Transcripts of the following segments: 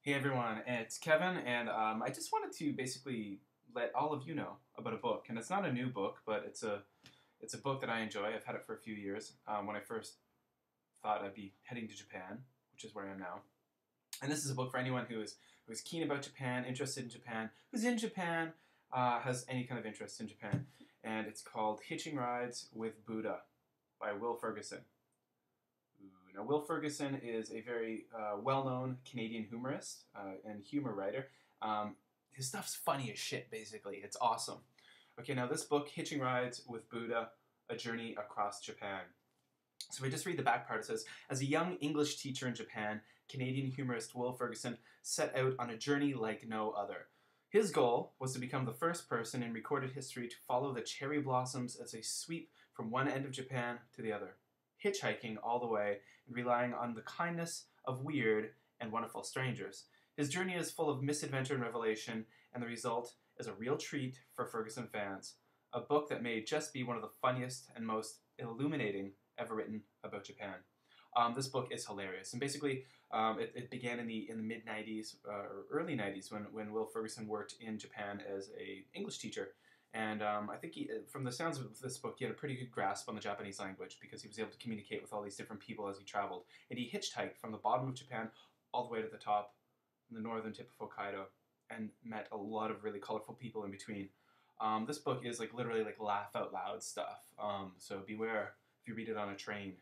Hey everyone, it's Kevin, and I just wanted to basically let all of you know about a book. And it's not a new book, but it's a book that I enjoy. I've had it for a few years. When I first thought I'd be heading to Japan, which is where I am now. And this is a book for anyone who is keen about Japan, interested in Japan, who's in Japan, has any kind of interest in Japan. And it's called Hitching Rides with Buddha by Will Ferguson. Now, Will Ferguson is a very well-known Canadian humorist and humor writer. His stuff's funny as shit, basically. It's awesome. Okay, now this book, Hitching Rides with Buddha, A Journey Across Japan. So if I just read the back part, it says, as a young English teacher in Japan, Canadian humorist Will Ferguson set out on a journey like no other. His goal was to become the first person in recorded history to follow the cherry blossoms as they sweep from one end of Japan to the other, hitchhiking all the way and relying on the kindness of weird and wonderful strangers. His journey is full of misadventure and revelation, and the result is a real treat for Ferguson fans. A book that may just be one of the funniest and most illuminating ever written about Japan. This book is hilarious, and basically it began in the mid 90s or early 90s when Will Ferguson worked in Japan as a English teacher. And I think from the sounds of this book, he had a pretty good grasp on the Japanese language because he was able to communicate with all these different people as he traveled. And he hitchhiked from the bottom of Japan all the way to the top in the northern tip of Hokkaido and met a lot of really colorful people in between. This book is like literally like laugh out loud stuff. So beware if you read it on a train.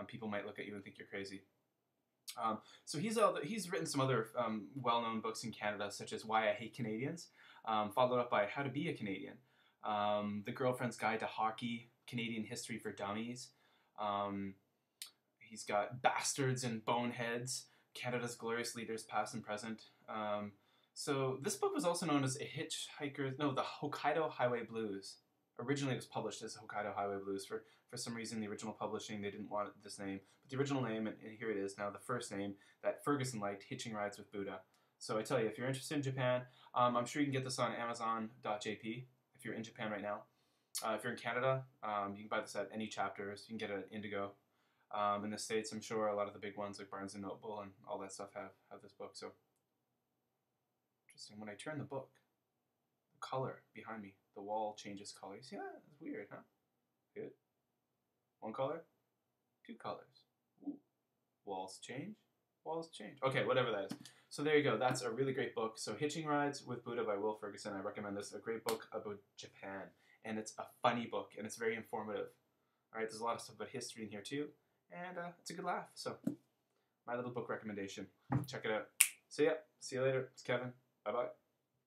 People might look at you and think you're crazy. So he's written some other well-known books in Canada, such as Why I Hate Canadians, followed up by How to Be a Canadian, The Girlfriend's Guide to Hockey, Canadian History for Dummies. He's got Bastards and Boneheads, Canada's Glorious Leaders, Past and Present. So this book was also known as the Hokkaido Highway Blues. Originally it was published as Hokkaido Highway Blues. For some reason, the original publishing, they didn't want this name. But the original name, and here it is now, the first name that Ferguson liked, Hitching Rides with Buddha. So I tell you, if you're interested in Japan, I'm sure you can get this on Amazon.jp if you're in Japan right now. If you're in Canada, you can buy this at any chapters. You can get it at Indigo. In the States, I'm sure a lot of the big ones like Barnes & Noble and all that stuff have this book. So interesting. When I turn the book, the color behind me, the wall changes color. You see that? It's weird, huh? Good. One color, two colors. Ooh. Walls change. Walls change. Okay, whatever that is. So there you go. That's a really great book. So Hitching Rides with Buddha by Will Ferguson. I recommend this. A great book about Japan. And it's a funny book, and it's very informative. All right, there's a lot of stuff about history in here, too. And it's a good laugh. So my little book recommendation. Check it out. See ya. See you later. It's Kevin.